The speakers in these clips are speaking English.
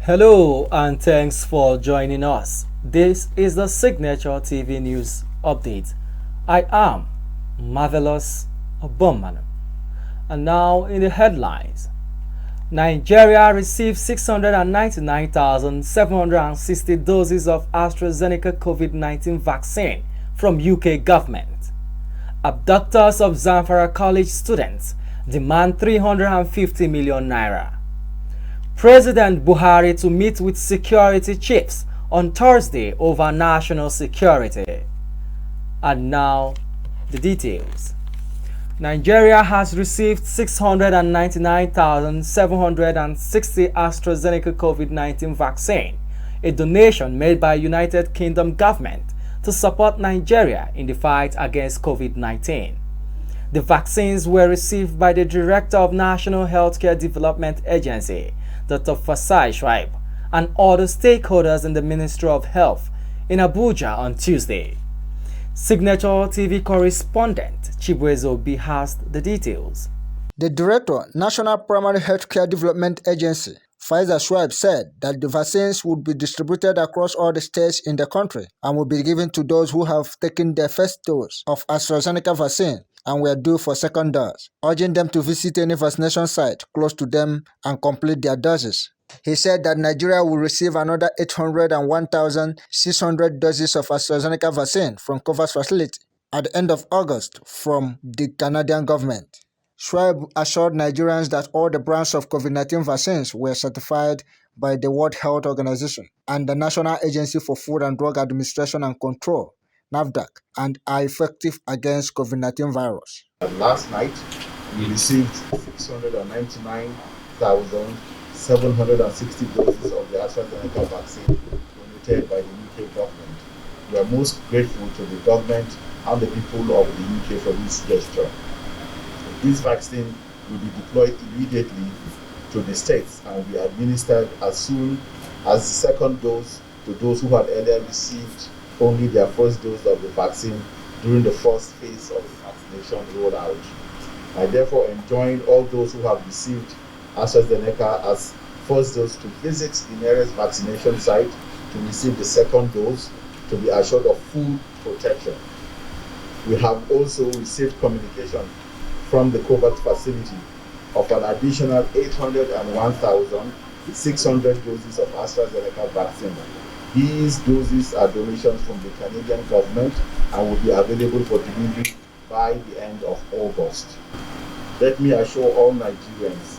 Hello and thanks for joining us. This is the Signature TV News Update. I am Marvelous Obomanu. And now in the headlines. Nigeria received 699,760 doses of AstraZeneca COVID-19 vaccine from UK government. Abductors of Zamfara College students demand 350 million naira. President Buhari to meet with security chiefs on Thursday over national security. And now, the details. Nigeria has received 699,760 AstraZeneca COVID-19 vaccine, a donation made by United Kingdom government to support Nigeria in the fight against COVID-19. The vaccines were received by the Director of National Healthcare Development Agency, Dr. Fasai Shwaib, and other stakeholders in the Ministry of Health in Abuja on Tuesday. Signature TV correspondent Chibueze Obi has the details. The Director, National Primary Healthcare Development Agency, Fasai Shwaib, said that the vaccines would be distributed across all the states in the country and will be given to those who have taken their first dose of AstraZeneca vaccine and were due for second dose, urging them to visit any vaccination site close to them and complete their doses. He said that Nigeria will receive another 801,600 doses of AstraZeneca vaccine from COVAX facility at the end of August from the Canadian government. Shwaib assured Nigerians that all the brands of COVID-19 vaccines were certified by the World Health Organization and the National Agency for Food and Drug Administration and Control, NAFDAC, and are effective against COVID-19 virus. Last night, we received 699,760 doses of the AstraZeneca vaccine donated by the UK government. We are most grateful to the government and the people of the UK for this gesture. This vaccine will be deployed immediately to the states and will be administered as soon as the second dose to those who had earlier received only their first dose of the vaccine during the first phase of the vaccination rollout. I therefore enjoin all those who have received AstraZeneca as first dose to visit the nearest vaccination site to receive the second dose to be assured of full protection. We have also received communication from the COVAX facility of an additional 801,600 doses of AstraZeneca vaccine. These doses are donations from the Canadian government and will be available for delivery by the end of August. Let me assure all Nigerians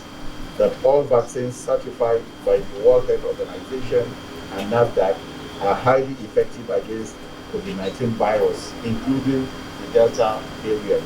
that all vaccines certified by the World Health Organization and NAFDAC are highly effective against COVID-19 virus, including the Delta variant.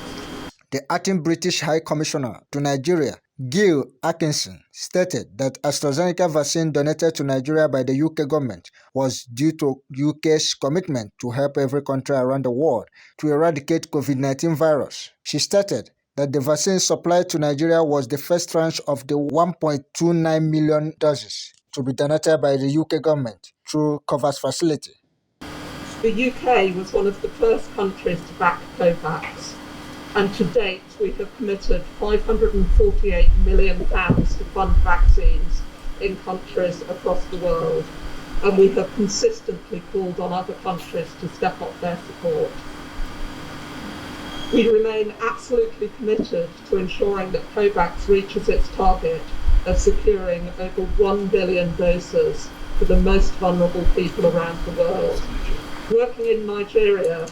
The acting British High Commissioner to Nigeria, Gil Atkinson, stated that AstraZeneca vaccine donated to Nigeria by the UK government was due to UK's commitment to help every country around the world to eradicate COVID-19 virus. She stated that the vaccine supplied to Nigeria was the first tranche of the 1.29 million doses to be donated by the UK government through COVAX facility. The UK was one of the first countries to back COVAX, and to date we have committed £548 million to fund vaccines in countries across the world, and we have consistently called on other countries to step up their support. We remain absolutely committed to ensuring that COVAX reaches its target of securing over 1 billion doses for the most vulnerable people around the world. Working in Nigeria,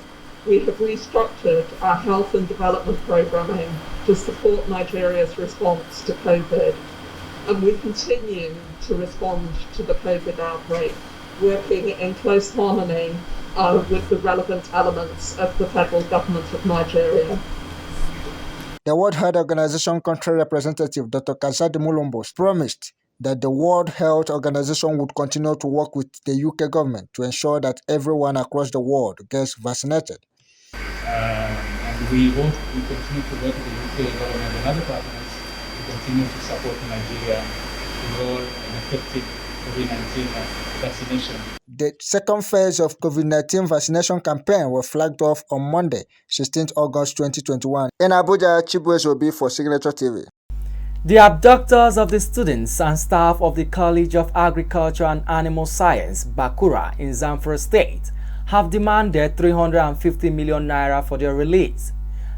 we have restructured our health and development programming to support Nigeria's response to COVID, and we continue to respond to the COVID outbreak, working in close harmony with the relevant elements of the federal government of Nigeria. The World Health Organization country representative, Dr. Kazadi Mulumbo, promised that the World Health Organization would continue to work with the UK government to ensure that everyone across the world gets vaccinated. And we hope we continue to work with the UK government and other partners to continue to support Nigeria to roll an effective COVID-19 vaccination. The second phase of COVID-19 vaccination campaign was flagged off on Monday, 16th August 2021. In Abuja, Chibueze Obi for Signature TV. The abductors of the students and staff of the College of Agriculture and Animal Science, Bakura, in Zamfara State, have demanded 350 million naira for their release.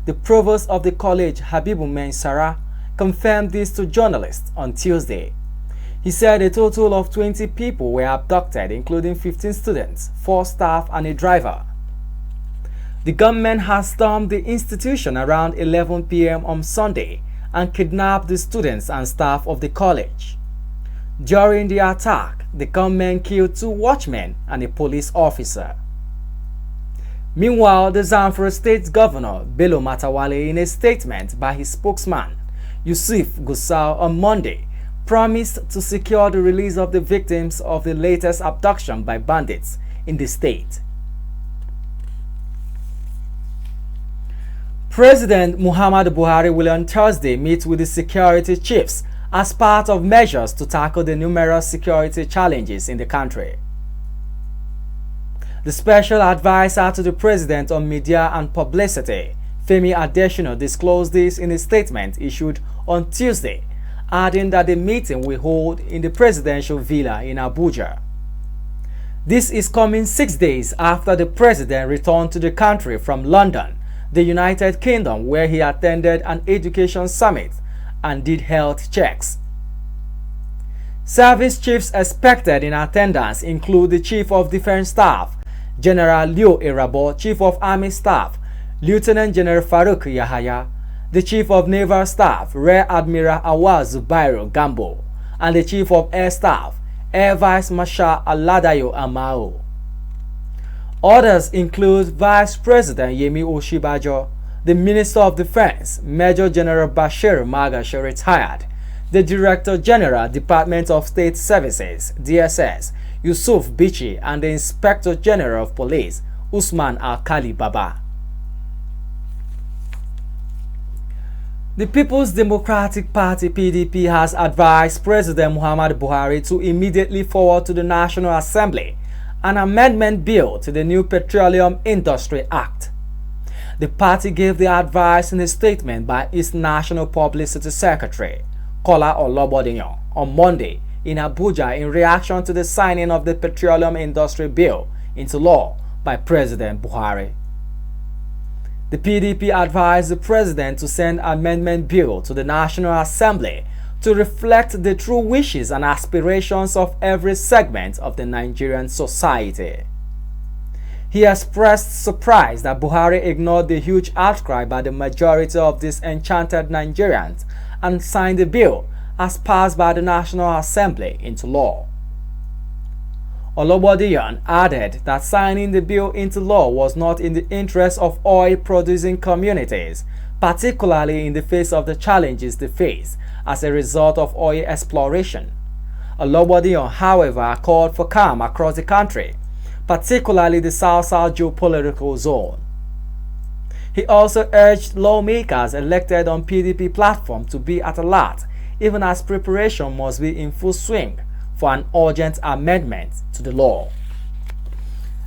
The provost of the college, Habibu Mensara, confirmed this to journalists on Tuesday. He said a total of 20 people were abducted, including 15 students, 4 staff, and a driver. The gunmen has stormed the institution around 11 p.m. on Sunday and kidnapped the students and staff of the college. During the attack, the gunmen killed 2 watchmen and a police officer. Meanwhile, the Zamfara State Governor, Bello Matawale, in a statement by his spokesman, Yusuf Gusau, on Monday, promised to secure the release of the victims of the latest abduction by bandits in the state. President Muhammadu Buhari will on Thursday meet with the security chiefs as part of measures to tackle the numerous security challenges in the country. The special advisor to the president on media and publicity, Femi Adesina, disclosed this in a statement issued on Tuesday, adding that the meeting will hold in the presidential villa in Abuja. This is coming 6 days after the president returned to the country from London, the United Kingdom, where he attended an education summit and did health checks. Service chiefs expected in attendance include the Chief of Defense Staff, General Leo Irabo, Chief of Army Staff, Lieutenant General Farouk Yahaya, the Chief of Naval Staff, Rear Admiral Awaz Zubairu Gambo, and the Chief of Air Staff, Air Vice Marshal Aladayo Amao. Others include Vice President Yemi Oshibajo, the Minister of Defense, Major General Bashir Magashi retired, the Director General, Department of State Services, DSS, Yusuf Bichi, and the Inspector General of Police, Usman Alkali Baba. The People's Democratic Party (PDP) has advised President Muhammadu Buhari to immediately forward to the National Assembly an amendment bill to the new Petroleum Industry Act. The party gave the advice in a statement by its National Publicity Secretary, Kola Olobodiyan, on Monday in Abuja in reaction to the signing of the Petroleum Industry Bill into law by President Buhari. The PDP advised the president to send amendment bill to the National Assembly to reflect the true wishes and aspirations of every segment of the Nigerian society. He expressed surprise that Buhari ignored the huge outcry by the majority of disenchanted Nigerians and signed the bill as passed by the National Assembly into law. Olobodiyan added that signing the bill into law was not in the interest of oil-producing communities, particularly in the face of the challenges they face as a result of oil exploration. Olobodiyan, however, called for calm across the country, particularly the South-South geopolitical zone. He also urged lawmakers elected on PDP platform to be at alert, even as preparation must be in full swing for an urgent amendment to the law.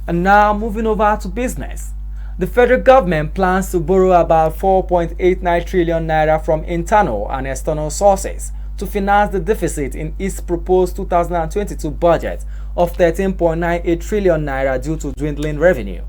And now moving over to business. The federal government plans to borrow about 4.89 trillion naira from internal and external sources to finance the deficit in its proposed 2022 budget of 13.98 trillion naira due to dwindling revenue.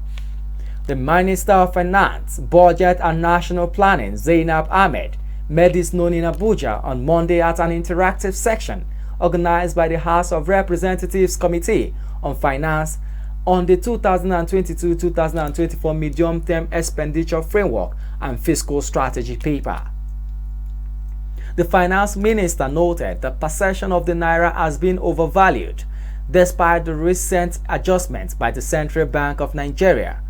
The Minister of Finance, Budget and National Planning, Zainab Ahmed, made this known in Abuja on Monday at an interactive section organized by the House of Representatives Committee on Finance on the 2022-2024 Medium-Term Expenditure Framework and Fiscal Strategy paper. The Finance Minister noted that perception of the Naira has been overvalued, despite the recent adjustments by the Central Bank of Nigeria,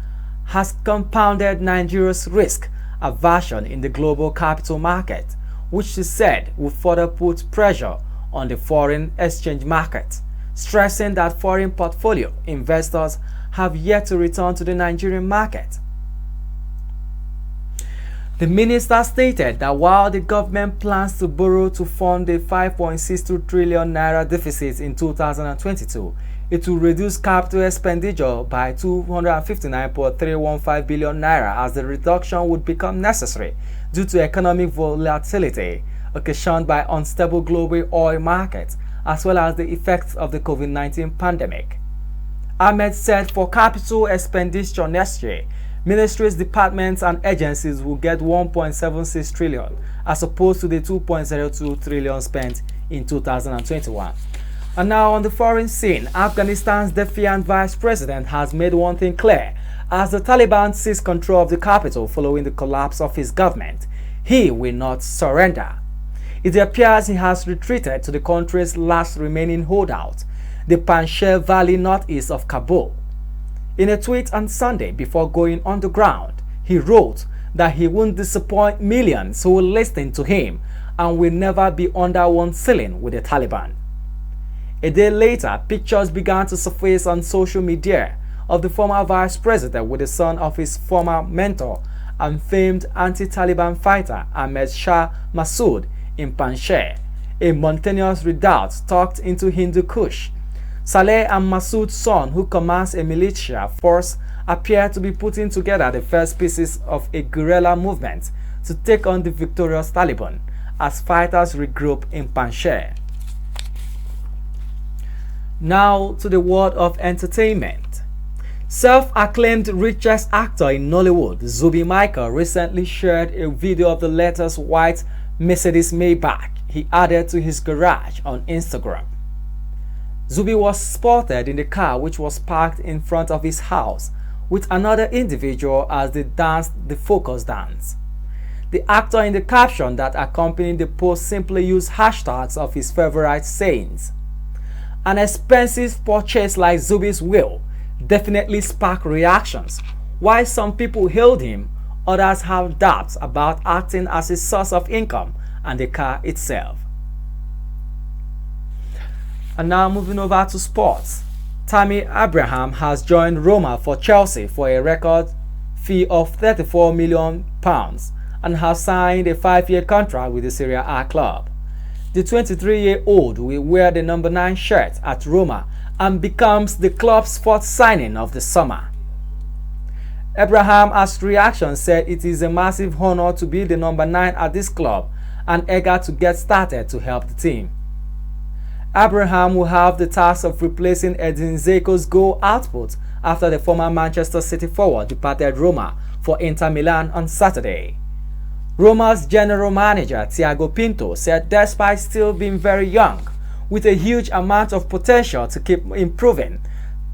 has compounded Nigeria's risk aversion in the global capital market, which she said would further put pressure on the foreign exchange market, stressing that foreign portfolio investors have yet to return to the Nigerian market. The minister stated that while the government plans to borrow to fund the 5.62 trillion naira deficit in 2022, it will reduce capital expenditure by 259.315 billion naira as the reduction would become necessary due to economic volatility occasioned by unstable global oil markets as well as the effects of the COVID-19 pandemic. Ahmed said for capital expenditure next year, ministries, departments and agencies will get 1.76 trillion as opposed to the 2.02 trillion spent in 2021. And now on the foreign scene, Afghanistan's defiant vice president has made one thing clear. As the Taliban seized control of the capital following the collapse of his government, he will not surrender. It appears he has retreated to the country's last remaining holdout, the Panjshir Valley northeast of Kabul. In a tweet on Sunday before going underground, he wrote that he won't disappoint millions who will listen to him and will never be under one ceiling with the Taliban. A day later, pictures began to surface on social media of the former vice president with the son of his former mentor and famed anti-Taliban fighter Ahmed Shah Massoud in Panjshir, a mountainous redoubt tucked into Hindu Kush. Saleh and Massoud's son, who commands a militia force, appear to be putting together the first pieces of a guerrilla movement to take on the victorious Taliban as fighters regroup in Panjshir. Now to the world of entertainment. Self-acclaimed richest actor in Nollywood, Zubi Michael, recently shared a video of the latest white Mercedes Maybach he added to his garage on Instagram. Zubi was spotted in the car which was parked in front of his house with another individual as they danced the focus dance. The actor in the caption that accompanied the post simply used hashtags of his favorite sayings. An expensive purchase like Zubi's will definitely sparked reactions. While some people hailed him, others have doubts about acting as a source of income and the car itself. And now moving over to sports. Tammy Abraham has joined Roma for Chelsea for a record fee of £34 million and has signed a 5-year contract with the Serie A club. The 23-year-old will wear the number 9 shirt at Roma and becomes the club's 4th signing of the summer. Abraham, as reaction, said it is a massive honor to be the number 9 at this club and eager to get started to help the team. Abraham will have the task of replacing Edin Dzeko's goal output after the former Manchester City forward departed Roma for Inter Milan on Saturday. Roma's general manager Thiago Pinto said despite still being very young, with a huge amount of potential to keep improving,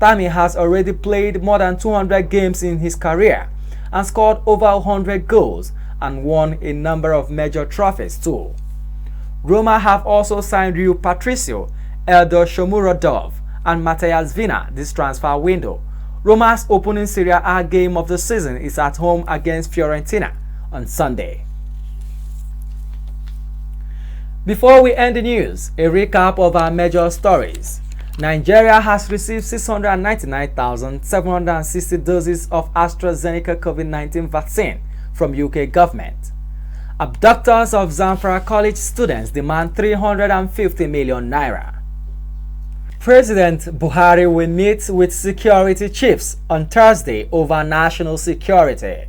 Tammy has already played more than 200 games in his career and scored over 100 goals and won a number of major trophies too. Roma have also signed Rui Patricio, Eldor Shomurodov and Matthias Vina this transfer window. Roma's opening Serie A game of the season is at home against Fiorentina on Sunday. Before we end the news, a recap of our major stories. Nigeria has received 699,760 doses of AstraZeneca COVID-19 vaccine from UK government. Abductors of Zamfara College students demand 350 million naira. President Buhari will meet with security chiefs on Thursday over national security.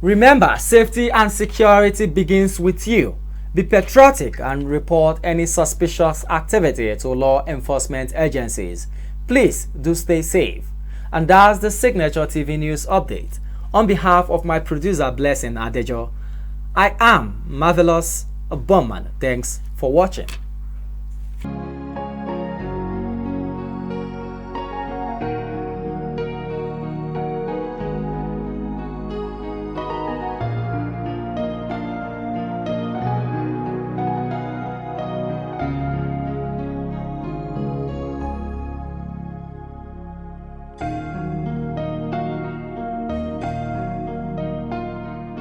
Remember, safety and security begins with you. Be patriotic and report any suspicious activity to law enforcement agencies. Please do stay safe. And that's the Signature TV News Update. On behalf of my producer Blessing Adejo, I am Marvelous Bowman. Thanks for watching.